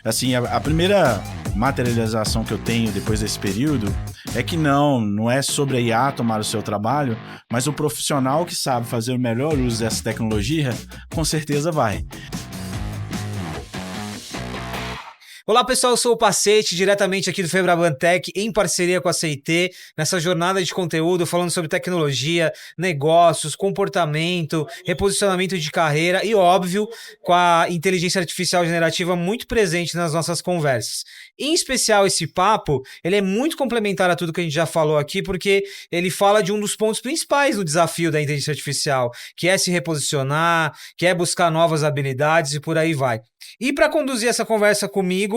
Assim, a primeira materialização que eu tenho depois desse período é que não é sobre a IA tomar o seu trabalho, mas o profissional que sabe fazer o melhor uso dessa tecnologia, com certeza vai. Olá pessoal, eu sou o Pacete, diretamente aqui do Febrabantech, em parceria com a CIT, nessa jornada de conteúdo falando sobre tecnologia, negócios, comportamento, reposicionamento de carreira e, óbvio, com a inteligência artificial generativa muito presente nas nossas conversas. Em especial esse papo, ele é muito complementar a tudo que a gente já falou aqui, porque ele fala de um dos pontos principais do desafio da inteligência artificial, que é se reposicionar, que é buscar novas habilidades e por aí vai. E para conduzir essa conversa comigo,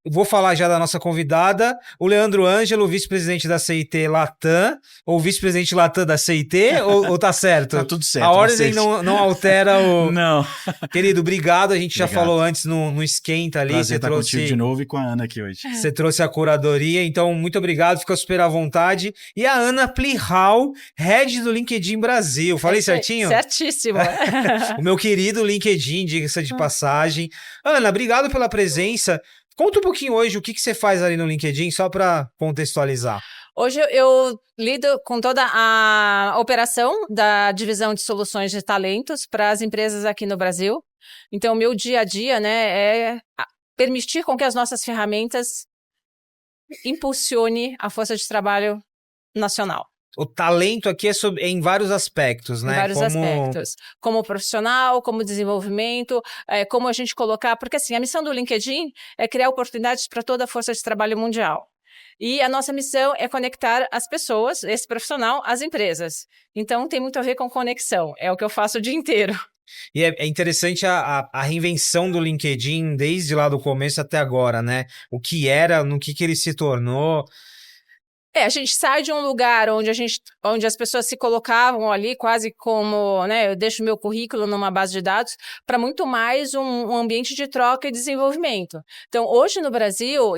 vou falar já da nossa convidada, o Leandro Ângelo, vice-presidente da CIT Latam, ou vice-presidente Latam da CIT, ou tá certo? Tá tudo certo. A ordem não altera o... Não. Querido, obrigado, a gente já falou antes no esquenta ali. Prazer estar contigo de novo e com a Ana aqui hoje. Você trouxe a curadoria, então muito obrigado, fica super à vontade. E a Ana Plihal, head do LinkedIn Brasil, falei certinho? Certíssimo. O meu querido LinkedIn, diga-se de passagem. Ana, obrigado pela presença. Conta um pouquinho hoje o que você faz ali no LinkedIn, só para contextualizar. Hoje eu lido com toda a operação da divisão de soluções de talentos para as empresas aqui no Brasil. Então, o meu dia a dia, né, é permitir com que as nossas ferramentas impulsione a força de trabalho nacional. O talento aqui é em vários aspectos, né? Em vários aspectos. Como profissional, como desenvolvimento, como a gente colocar... Porque, assim, a missão do LinkedIn é criar oportunidades para toda a força de trabalho mundial. E a nossa missão é conectar as pessoas, esse profissional, às empresas. Então, tem muito a ver com conexão. É o que eu faço o dia inteiro. E é interessante a reinvenção do LinkedIn desde lá do começo até agora, né? O que era, no que ele se tornou... A gente sai de um lugar onde as pessoas se colocavam ali quase como, né, eu deixo meu currículo numa base de dados, para muito mais um ambiente de troca e desenvolvimento. Então, hoje no Brasil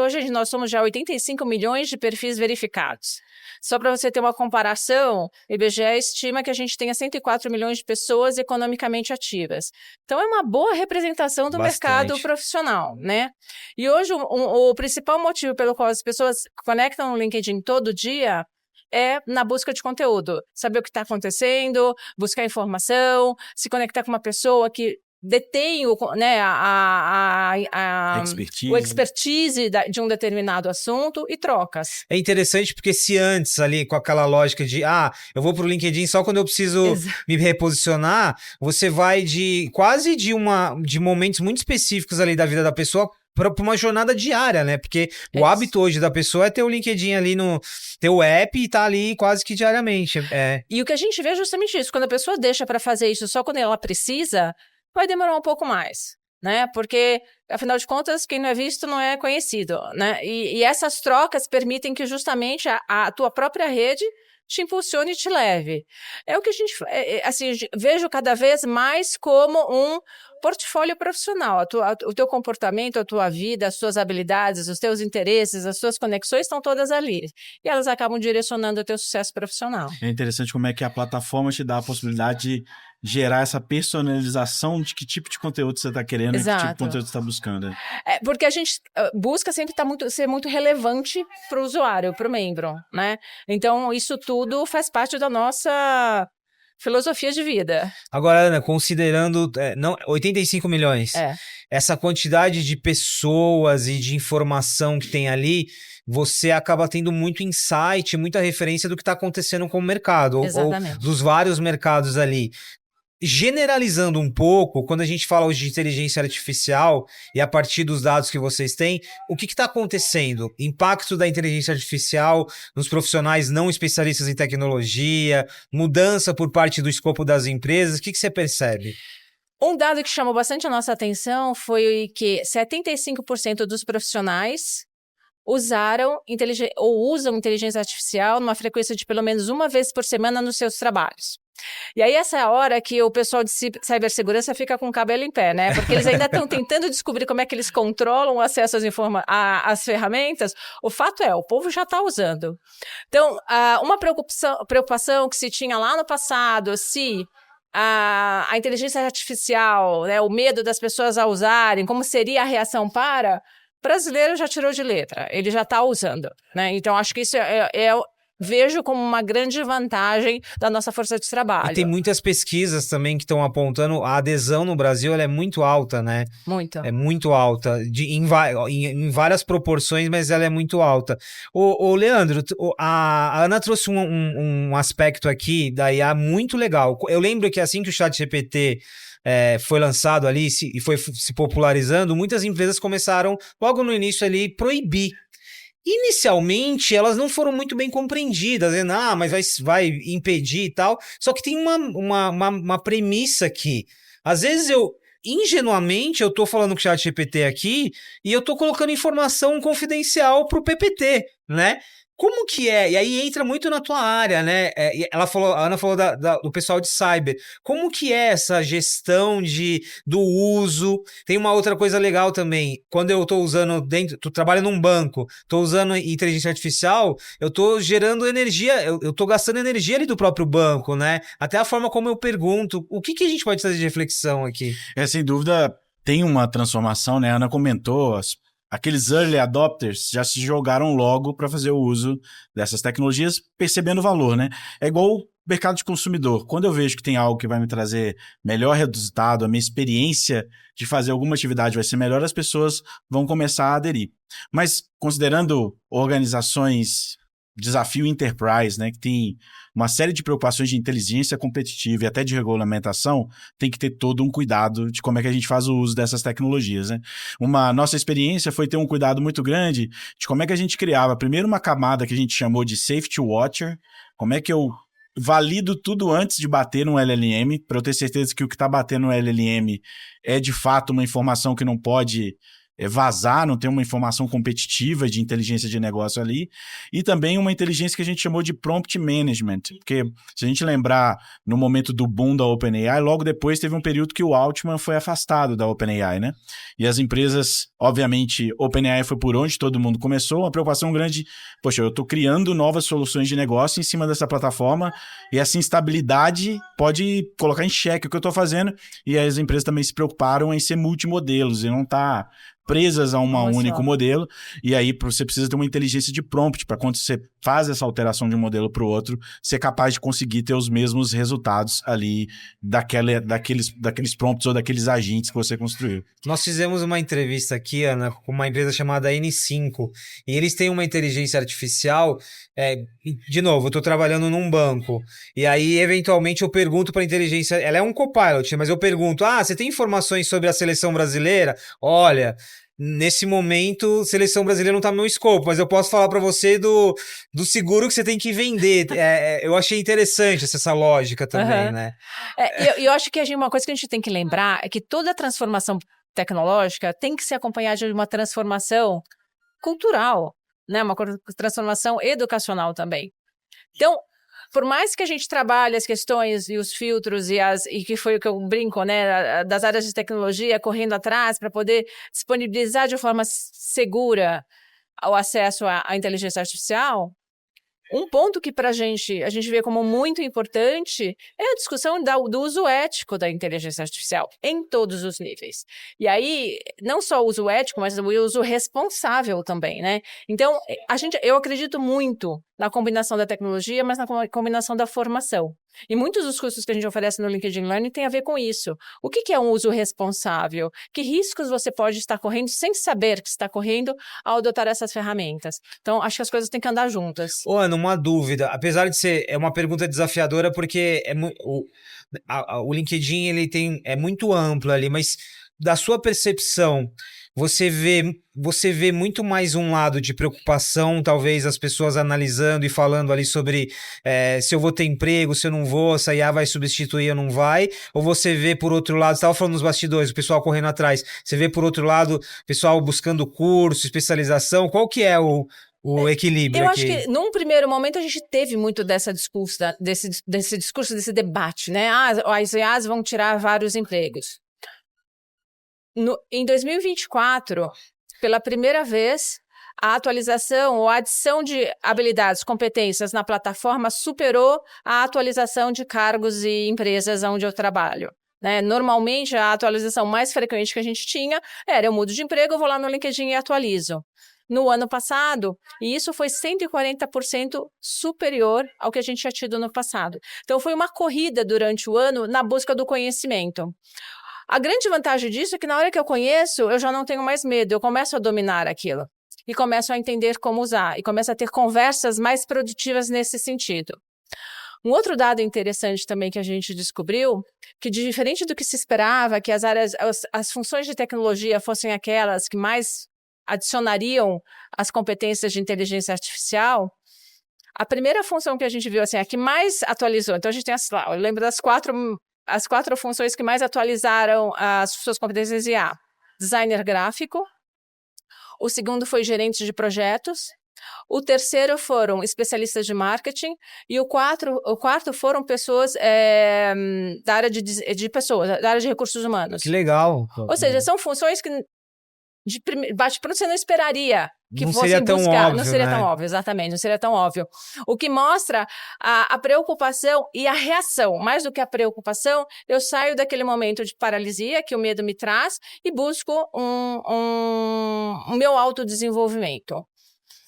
hoje nós somos já 85 milhões de perfis verificados. Só para você ter uma comparação, o IBGE estima que a gente tenha 104 milhões de pessoas economicamente ativas. Então, é uma boa representação do mercado profissional, né? E hoje, o principal motivo pelo qual as pessoas conectam no LinkedIn todo dia é na busca de conteúdo. Saber o que está acontecendo, buscar informação, se conectar com uma pessoa que detém né, o expertise de um determinado assunto e trocas. É interessante porque se antes ali, com aquela lógica de eu vou pro LinkedIn só quando eu preciso me reposicionar, você vai quase de momentos muito específicos ali da vida da pessoa para uma jornada diária, né? Porque o hábito hoje da pessoa é ter o LinkedIn ali ter o app e tá ali quase que diariamente. E o que a gente vê é justamente isso. Quando a pessoa deixa para fazer isso só quando ela precisa, vai demorar um pouco mais, né? Porque, afinal de contas, quem não é visto não é conhecido, né? E essas trocas permitem que justamente a tua própria rede te impulsione e te leve. É o que a gente, assim, vejo cada vez mais como um portfólio profissional. O teu comportamento, a tua vida, as tuas habilidades, os teus interesses, as tuas conexões estão todas ali. E elas acabam direcionando o teu sucesso profissional. É interessante como é que a plataforma te dá a possibilidade de gerar essa personalização de que tipo de conteúdo você está querendo. Exato. E que tipo de conteúdo você está buscando. Porque a gente busca sempre ser muito relevante para o usuário, para o membro, né? Então, isso tudo faz parte da nossa filosofia de vida. Agora, Ana, considerando 85 milhões, essa quantidade de pessoas e de informação que tem ali, você acaba tendo muito insight, muita referência do que está acontecendo com o mercado, ou dos vários mercados ali. Generalizando um pouco, quando a gente fala hoje de inteligência artificial e a partir dos dados que vocês têm, o que está acontecendo? Impacto da inteligência artificial nos profissionais não especialistas em tecnologia, mudança por parte do escopo das empresas, o que você percebe? Um dado que chamou bastante a nossa atenção foi que 75% dos profissionais usam inteligência artificial numa frequência de pelo menos uma vez por semana nos seus trabalhos. E aí essa é a hora que o pessoal de cibersegurança fica com o cabelo em pé, né? Porque eles ainda estão tentando descobrir como é que eles controlam o acesso às ferramentas. O fato é, o povo já está usando. Então, uma preocupação que se tinha lá no passado, se a inteligência artificial, né, o medo das pessoas a usarem, como seria a reação para, brasileiro já tirou de letra, ele já está usando, né? Então, acho que isso vejo como uma grande vantagem da nossa força de trabalho. E tem muitas pesquisas também que estão apontando a adesão no Brasil, ela é muito alta, né? Muito. É muito alta, em várias proporções, mas ela é muito alta. Ô Leandro, a Ana trouxe um aspecto aqui da IA muito legal. Eu lembro que assim que o ChatGPT foi lançado ali e foi se popularizando, muitas empresas começaram, logo no início ali, proibir. Inicialmente, elas não foram muito bem compreendidas, dizendo, mas vai impedir e tal. Só que tem uma premissa aqui. Às vezes ingenuamente, eu tô falando com o ChatGPT aqui e eu tô colocando informação confidencial pro PPT, né? Como que é? E aí entra muito na tua área, né? A Ana falou do pessoal de cyber. Como que é essa gestão do uso? Tem uma outra coisa legal também. Quando eu tô usando tu trabalha num banco, tô usando inteligência artificial, eu tô gerando energia, eu tô gastando energia ali do próprio banco, né? Até a forma como eu pergunto. O que a gente pode fazer de reflexão aqui? Sem dúvida, tem uma transformação, né? A Ana comentou, aqueles early adopters já se jogaram logo para fazer o uso dessas tecnologias, percebendo o valor, né? É igual o mercado de consumidor. Quando eu vejo que tem algo que vai me trazer melhor resultado, a minha experiência de fazer alguma atividade vai ser melhor, as pessoas vão começar a aderir. Mas considerando organizações desafio enterprise, né, que tem uma série de preocupações de inteligência competitiva e até de regulamentação, tem que ter todo um cuidado de como é que a gente faz o uso dessas tecnologias, né? Nossa experiência foi ter um cuidado muito grande de como é que a gente criava, primeiro, uma camada que a gente chamou de Safety Watcher, como é que eu valido tudo antes de bater no LLM, para eu ter certeza que o que está batendo no LLM é de fato uma informação que não pode vazar, não tem uma informação competitiva de inteligência de negócio ali, e também uma inteligência que a gente chamou de prompt management, porque se a gente lembrar no momento do boom da OpenAI, logo depois teve um período que o Altman foi afastado da OpenAI, né? E as empresas, obviamente, OpenAI foi por onde todo mundo começou, uma preocupação grande, poxa, eu estou criando novas soluções de negócio em cima dessa plataforma, e essa instabilidade pode colocar em xeque o que eu estou fazendo, e as empresas também se preocuparam em ser multimodelos, e não estar presas a um único modelo, e aí você precisa ter uma inteligência de prompt para quando você faz essa alteração de um modelo para o outro, ser capaz de conseguir ter os mesmos resultados ali daqueles prompts ou daqueles agentes que você construiu. Nós fizemos uma entrevista aqui, Ana, com uma empresa chamada N5, e eles têm uma inteligência artificial, de novo, eu estou trabalhando num banco, e aí eventualmente eu pergunto para a inteligência, ela é um copilot, mas eu pergunto, você tem informações sobre a seleção brasileira? Olha, nesse momento, seleção brasileira não está no meu escopo, mas eu posso falar para você do seguro que você tem que vender. Eu achei interessante essa lógica também, né? Eu acho que uma coisa que a gente tem que lembrar é que toda transformação tecnológica tem que ser acompanhada de uma transformação cultural, né? Uma transformação educacional também. Então, por mais que a gente trabalhe as questões e os filtros e que foi o que eu brinco, né, das áreas de tecnologia correndo atrás para poder disponibilizar de forma segura o acesso à inteligência artificial, um ponto que a gente vê como muito importante é a discussão do uso ético da inteligência artificial em todos os níveis. E aí, não só o uso ético, mas o uso responsável também, né? Então, eu acredito muito na combinação da tecnologia, mas na combinação da formação. E muitos dos cursos que a gente oferece no LinkedIn Learning tem a ver com isso. O que é um uso responsável? Que riscos você pode estar correndo sem saber que está correndo ao adotar essas ferramentas? Então, acho que as coisas têm que andar juntas. Ana, uma dúvida. Apesar de ser uma pergunta desafiadora, porque o LinkedIn é muito amplo ali, mas da sua percepção, você vê muito mais um lado de preocupação, talvez as pessoas analisando e falando ali sobre se eu vou ter emprego, se eu não vou, se a IA vai substituir ou não vai, ou você vê por outro lado, você estava falando nos bastidores, o pessoal correndo atrás, você vê por outro lado, o pessoal buscando curso, especialização, qual que é o equilíbrio aqui? Eu acho que, num primeiro momento, a gente teve muito desse discurso, desse debate, né? As IAs vão tirar vários empregos. Em 2024, pela primeira vez, a atualização ou a adição de habilidades, competências na plataforma superou a atualização de cargos e empresas onde eu trabalho. Né? Normalmente, a atualização mais frequente que a gente tinha era eu mudo de emprego, eu vou lá no LinkedIn e atualizo. No ano passado, e isso foi 140% superior ao que a gente tinha tido no passado. Então, foi uma corrida durante o ano na busca do conhecimento. A grande vantagem disso é que na hora que eu conheço, eu já não tenho mais medo, eu começo a dominar aquilo. E começo a entender como usar, e começo a ter conversas mais produtivas nesse sentido. Um outro dado interessante também que a gente descobriu, que diferente do que se esperava, que as funções de tecnologia fossem aquelas que mais adicionariam as competências de inteligência artificial, a primeira função que a gente viu, assim, a que mais atualizou, então a gente tem eu lembro das as quatro funções que mais atualizaram as suas competências IA. Designer gráfico, o segundo foi gerente de projetos, o terceiro foram especialistas de marketing e o quarto foram pessoas da área de pessoas, da área de recursos humanos. Que legal. Ou seja, são funções que de bate-pronto você não esperaria que não fossem seria tão buscar. óbvio, Não seria né? tão óbvio, exatamente, não seria tão óbvio. O que mostra a preocupação e a reação. Mais do que a preocupação, eu saio daquele momento de paralisia que o medo me traz e busco um meu autodesenvolvimento.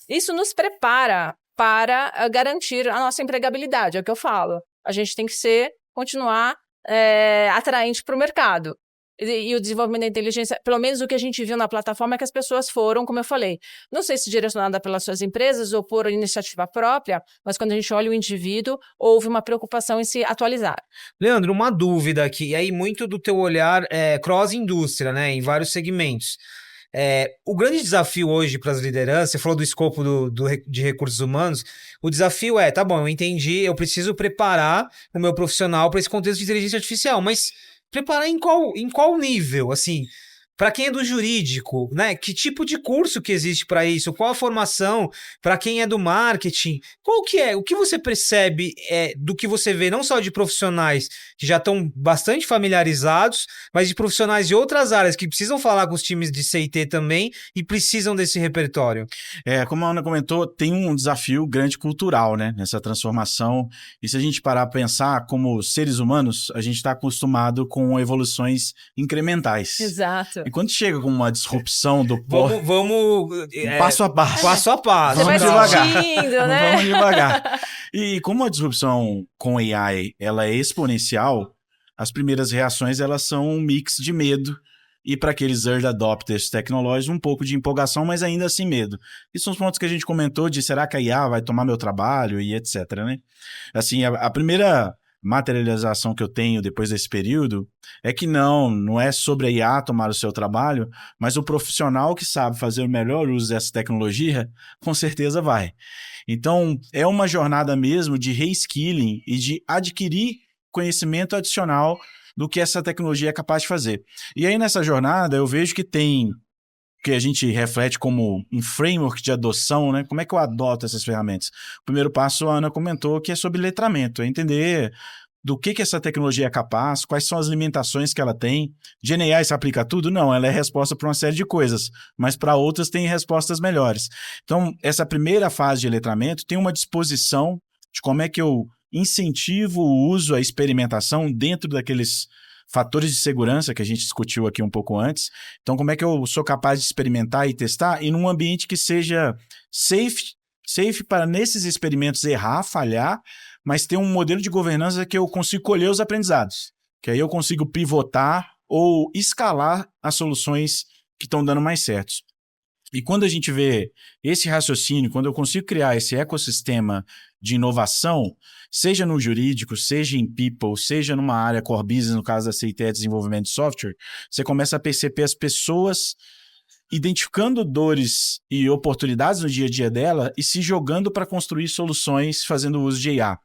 Isso nos prepara para garantir a nossa empregabilidade, é o que eu falo. A gente tem que continuar atraente para o mercado. E o desenvolvimento da inteligência, pelo menos o que a gente viu na plataforma é que as pessoas foram, como eu falei, não sei se direcionada pelas suas empresas ou por iniciativa própria, mas quando a gente olha o indivíduo, houve uma preocupação em se atualizar. Leandro, uma dúvida aqui, e aí muito do teu olhar cross-indústria, né, em vários segmentos. O grande desafio hoje para as lideranças, você falou do escopo de recursos humanos, o desafio tá bom, eu entendi, eu preciso preparar o meu profissional para esse contexto de inteligência artificial, mas preparar em qual nível, assim, para quem é do jurídico, né? Que tipo de curso que existe para isso? Qual a formação? Para quem é do marketing? Qual que é? O que você percebe do que você vê, não só de profissionais que já estão bastante familiarizados, mas de profissionais de outras áreas que precisam falar com os times de CT também e precisam desse repertório? Como a Ana comentou, tem um desafio grande cultural, né, nessa transformação. E se a gente parar para pensar, como seres humanos, a gente está acostumado com evoluções incrementais. Exato. E quando chega com uma disrupção do Vamos passo a passo. Passo a passo. Você vai devagar. sentindo, né? Vamos devagar. E como a disrupção com AI ela é exponencial, as primeiras reações elas são um mix de medo e para aqueles early adopters tecnológicos um pouco de empolgação, mas ainda assim medo. E são os pontos que a gente comentou de será que a IA vai tomar meu trabalho e etc, né? Assim, a primeira materialização que eu tenho depois desse período é que não é sobre a IA tomar o seu trabalho, mas o profissional que sabe fazer o melhor uso dessa tecnologia, com certeza vai. Então, é uma jornada mesmo de reskilling e de adquirir conhecimento adicional do que essa tecnologia é capaz de fazer. E aí, nessa jornada, eu vejo que a gente reflete como um framework de adoção, né? Como é que eu adoto essas ferramentas? O primeiro passo, a Ana comentou, que é sobre letramento, é entender do que essa tecnologia é capaz, quais são as limitações que ela tem. GenAI se aplica a tudo? Não, ela é resposta para uma série de coisas, mas para outras tem respostas melhores. Então, essa primeira fase de letramento tem uma disposição de como é que eu incentivo o uso, a experimentação dentro daqueles fatores de segurança que a gente discutiu aqui um pouco antes. Então, como é que eu sou capaz de experimentar e testar e num ambiente que seja safe para nesses experimentos errar, falhar, mas ter um modelo de governança que eu consigo colher os aprendizados, que aí eu consigo pivotar ou escalar as soluções que estão dando mais certos. E quando a gente vê esse raciocínio, quando eu consigo criar esse ecossistema de inovação, seja no jurídico, seja em people, seja numa área core business, no caso da CIT, desenvolvimento de software, você começa a perceber as pessoas identificando dores e oportunidades no dia a dia dela e se jogando para construir soluções fazendo uso de IA.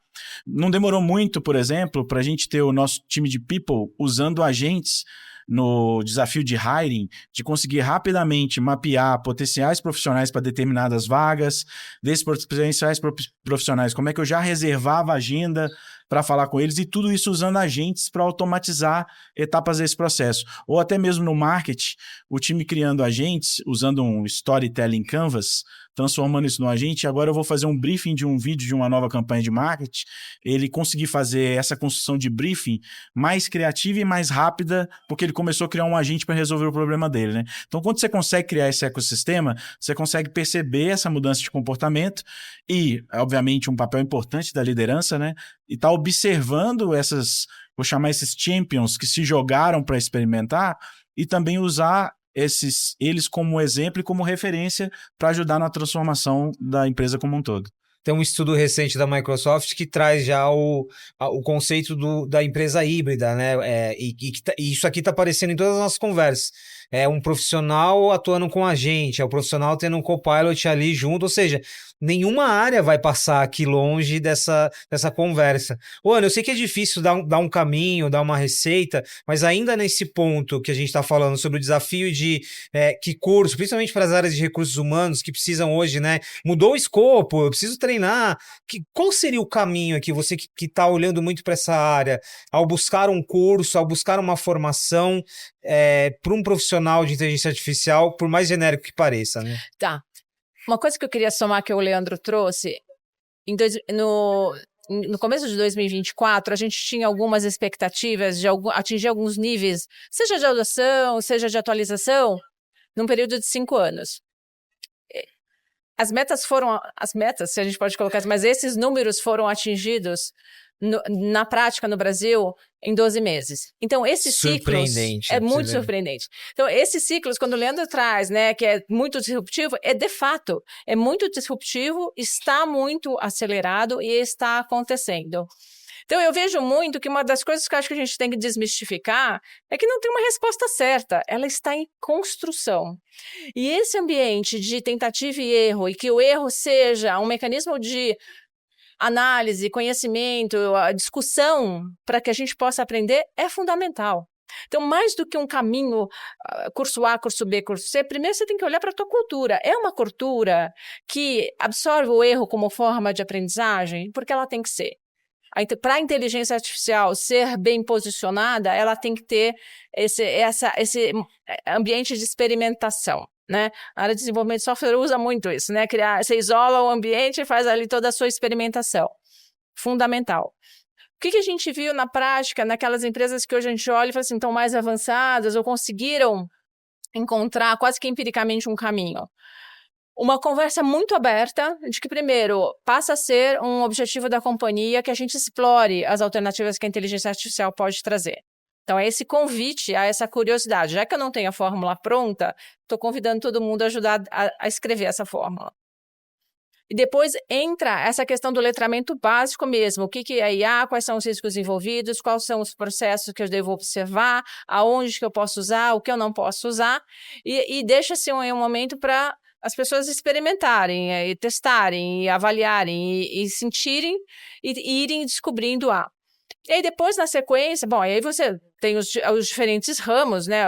Não demorou muito, por exemplo, para a gente ter o nosso time de people usando agentes no desafio de hiring, de conseguir rapidamente mapear potenciais profissionais para determinadas vagas, desses potenciais profissionais, como é que eu já reservava a agenda para falar com eles, e tudo isso usando agentes para automatizar etapas desse processo. Ou até mesmo no marketing, o time criando agentes, usando um storytelling canvas, transformando isso no agente. Agora eu vou fazer um briefing de um vídeo de uma nova campanha de marketing, ele conseguir fazer essa construção de briefing mais criativa e mais rápida, porque ele começou a criar um agente para resolver o problema dele, né? Então, quando você consegue criar esse ecossistema, você consegue perceber essa mudança de comportamento e, obviamente, um papel importante da liderança, né? E tá observando vou chamar esses champions que se jogaram para experimentar e também usar eles como exemplo e como referência para ajudar na transformação da empresa como um todo. Tem um estudo recente da Microsoft que traz já o conceito da empresa híbrida, né? E isso aqui está aparecendo em todas as nossas conversas. É um profissional atuando com a gente, é o profissional tendo um copilot ali junto, ou seja, nenhuma área vai passar aqui longe dessa conversa. Ana, eu sei que é difícil dar um caminho, dar uma receita, mas ainda nesse ponto que a gente está falando sobre o desafio de que curso, principalmente para as áreas de recursos humanos que precisam hoje, né? Mudou o escopo, eu preciso treinar. Qual seria o caminho aqui, você que está olhando muito para essa área, ao buscar um curso, ao buscar uma formação para um profissional de inteligência artificial, por mais genérico que pareça, né? Tá. Uma coisa que eu queria somar que o Leandro trouxe, no começo de 2024, a gente tinha algumas expectativas de atingir alguns níveis, seja de adoção, seja de atualização, num período de 5 anos. As metas, se a gente pode colocar, mas esses números foram atingidos na prática no Brasil em 12 meses. Então, esses ciclos é muito surpreendente. Então, esses ciclos, quando o Leandro traz, né, que é muito disruptivo, de fato, é muito disruptivo, está muito acelerado e está acontecendo. Então, eu vejo muito que uma das coisas que eu acho que a gente tem que desmistificar é que não tem uma resposta certa, ela está em construção. E esse ambiente de tentativa e erro, e que o erro seja um mecanismo de análise, conhecimento, a discussão para que a gente possa aprender é fundamental. Então, mais do que um caminho, curso A, curso B, curso C, primeiro você tem que olhar para a tua cultura. É uma cultura que absorve o erro como forma de aprendizagem? Porque ela tem que ser. Para a inteligência artificial ser bem posicionada, ela tem que ter esse ambiente de experimentação, né? A área de desenvolvimento de software usa muito isso, né? Você isola o ambiente e faz ali toda a sua experimentação. Fundamental. O que a gente viu na prática, naquelas empresas que hoje a gente olha e fala assim, estão mais avançadas ou conseguiram encontrar quase que empiricamente um caminho? Uma conversa muito aberta de que, primeiro, passa a ser um objetivo da companhia que a gente explore as alternativas que a inteligência artificial pode trazer. Então, é esse convite a essa curiosidade. Já que eu não tenho a fórmula pronta, estou convidando todo mundo a ajudar a escrever essa fórmula. E depois entra essa questão do letramento básico mesmo. O que é IA, quais são os riscos envolvidos, quais são os processos que eu devo observar, aonde que eu posso usar, o que eu não posso usar. E deixa-se um momento para as pessoas experimentarem, e testarem, e avaliarem, e sentirem, e irem descobrindo E aí depois, na sequência, aí você tem os diferentes ramos, né?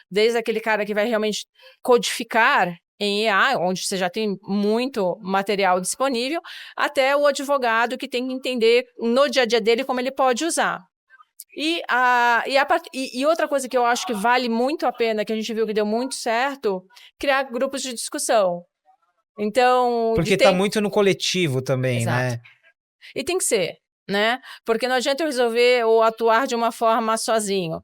Desde aquele cara que vai realmente codificar em IA, onde você já tem muito material disponível, até o advogado que tem que entender no dia a dia dele como ele pode usar. E outra coisa que eu acho que vale muito a pena, que a gente viu que deu muito certo, criar grupos de discussão. Então... Porque está muito no coletivo também, Exato. Né? E tem que ser, né? Porque não adianta eu resolver ou atuar de uma forma sozinho.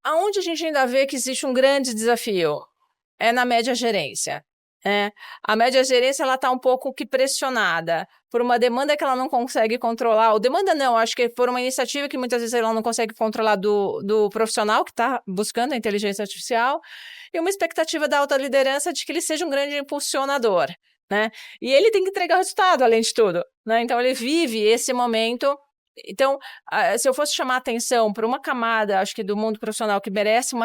Aonde a gente ainda vê que existe um grande desafio é na média gerência. A média gerência está um pouco que pressionada por uma demanda que ela não consegue controlar, ou demanda não, acho que por uma iniciativa que muitas vezes ela não consegue controlar do profissional que está buscando a inteligência artificial, e uma expectativa da alta liderança de que ele seja um grande impulsionador, né? E ele tem que entregar o resultado, além de tudo, né? Então ele vive esse momento. Então, se eu fosse chamar a atenção para uma camada, acho que do mundo profissional que merece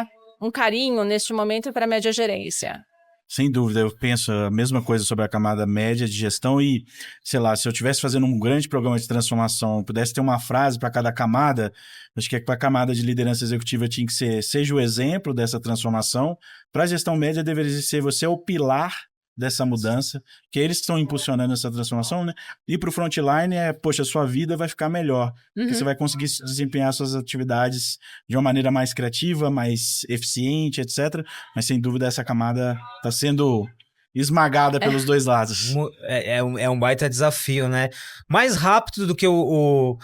um carinho neste momento, é para a média gerência. Sem dúvida, eu penso a mesma coisa sobre a camada média de gestão e, sei lá, se eu estivesse fazendo um grande programa de transformação, pudesse ter uma frase para cada camada, acho que para a camada de liderança executiva tinha que ser, seja o exemplo dessa transformação, para a gestão média deveria ser você é o pilar dessa mudança, que eles estão impulsionando essa transformação, né? E para o frontline poxa, a sua vida vai ficar melhor. Porque você vai conseguir desempenhar suas atividades de uma maneira mais criativa, mais eficiente, etc. Mas sem dúvida essa camada está sendo esmagada pelos dois lados. É um baita desafio, né? Mais rápido do que o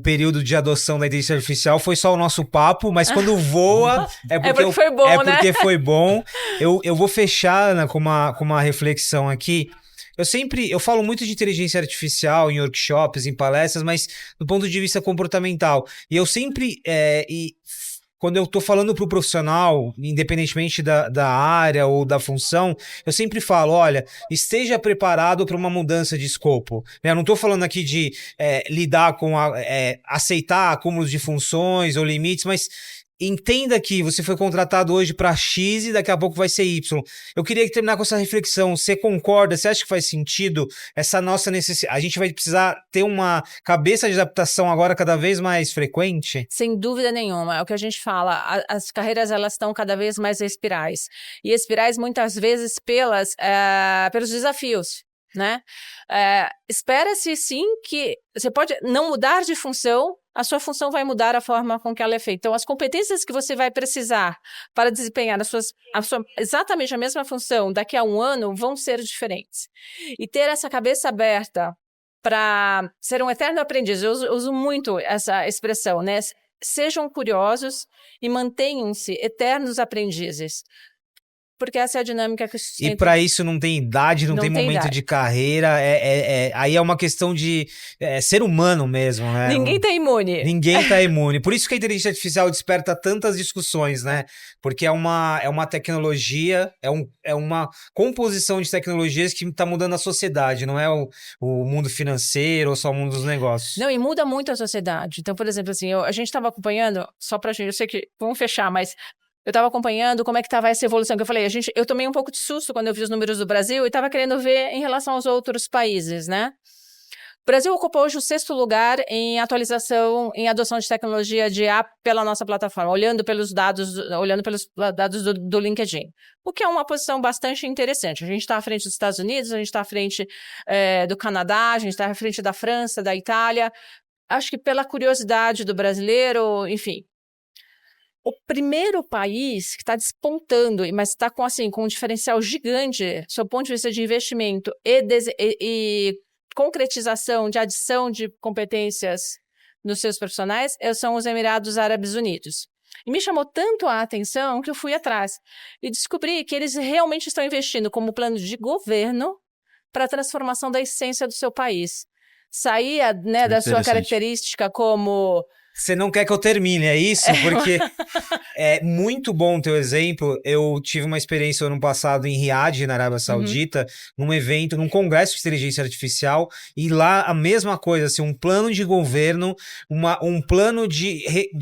período de adoção da inteligência artificial foi só o nosso papo, mas quando voa é porque foi bom, né? Porque foi bom. Eu vou fechar, Ana, com uma reflexão aqui. Eu falo muito de inteligência artificial em workshops, em palestras, mas do ponto de vista comportamental. E eu sempre... Quando eu tô falando pro profissional, independentemente da área ou da função, eu sempre falo, olha, esteja preparado para uma mudança de escopo. Eu não tô falando aqui de lidar com aceitar acúmulos de funções ou limites, mas entenda que você foi contratado hoje para X e daqui a pouco vai ser Y. Eu queria terminar com essa reflexão. Você concorda? Você acha que faz sentido essa nossa necessidade? A gente vai precisar ter uma cabeça de adaptação agora cada vez mais frequente? Sem dúvida nenhuma. É o que a gente fala. As carreiras, elas estão cada vez mais espirais. E espirais, muitas vezes, pelos desafios, né? Espera-se, sim, que você pode não mudar de função, a sua função vai mudar a forma com que ela é feita. Então, as competências que você vai precisar para desempenhar exatamente a mesma função daqui a um ano vão ser diferentes. E ter essa cabeça aberta para ser um eterno aprendiz, eu uso muito essa expressão, né? Sejam curiosos e mantenham-se eternos aprendizes. Porque essa é a dinâmica que sustenta. E para isso não tem idade, não tem momento idade de carreira. Aí é uma questão de ser humano mesmo, né? Ninguém tá imune. Ninguém tá imune. Por isso que a inteligência artificial desperta tantas discussões, né? Porque é uma tecnologia, é uma composição de tecnologias que tá mudando a sociedade, não é o mundo financeiro ou só o mundo dos negócios. Não, e muda muito a sociedade. Então, por exemplo, assim, a gente estava acompanhando, só pra gente, eu sei que vamos fechar, mas eu estava acompanhando como é que estava essa evolução, que eu falei, eu tomei um pouco de susto quando eu vi os números do Brasil e estava querendo ver em relação aos outros países, né? O Brasil ocupou hoje o 6º lugar em atualização, em adoção de tecnologia de IA pela nossa plataforma, olhando pelos dados do LinkedIn, o que é uma posição bastante interessante. A gente está à frente dos Estados Unidos, a gente está à frente do Canadá, a gente está à frente da França, da Itália. Acho que pela curiosidade do brasileiro, enfim. O primeiro país que está despontando, mas está com um diferencial gigante, sob o ponto de vista de investimento e concretização de adição de competências nos seus profissionais, são os Emirados Árabes Unidos. E me chamou tanto a atenção que eu fui atrás e descobri que eles realmente estão investindo como plano de governo para a transformação da essência do seu país. Saía, né, da sua característica como... Você não quer que eu termine, é isso? Porque é muito bom o teu exemplo. Eu tive uma experiência ano passado em Riad, na Arábia Saudita, num evento, num congresso de inteligência artificial, e lá a mesma coisa, assim, um plano de governo, um plano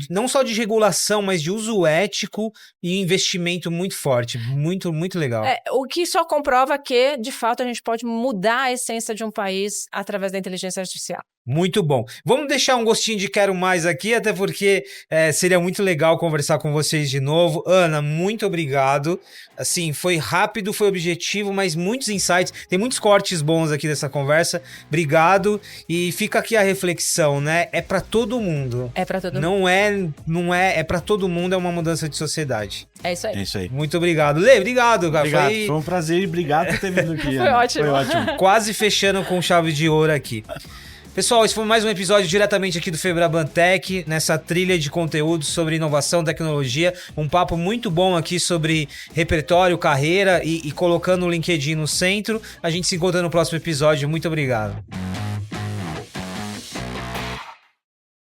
não só de regulação, mas de uso ético e investimento muito forte. Muito, muito legal. O que só comprova que, de fato, a gente pode mudar a essência de um país através da inteligência artificial. Muito bom. Vamos deixar um gostinho de quero mais aqui, até porque seria muito legal conversar com vocês de novo. Ana, muito obrigado. Assim, foi rápido, foi objetivo, mas muitos insights. Tem muitos cortes bons aqui dessa conversa. Obrigado. E fica aqui a reflexão, né? É para todo mundo. É para todo mundo. Não é para todo mundo, é uma mudança de sociedade. É isso aí. É isso aí. Muito obrigado. Lê, obrigado, cara. Obrigado. Foi um prazer e obrigado por ter vindo aqui. Foi ótimo. Foi ótimo. Quase fechando com chave de ouro aqui. Pessoal, esse foi mais um episódio diretamente aqui do Febraban Tech, nessa trilha de conteúdo sobre inovação, tecnologia, um papo muito bom aqui sobre repertório, carreira e colocando o LinkedIn no centro. A gente se encontra no próximo episódio. Muito obrigado.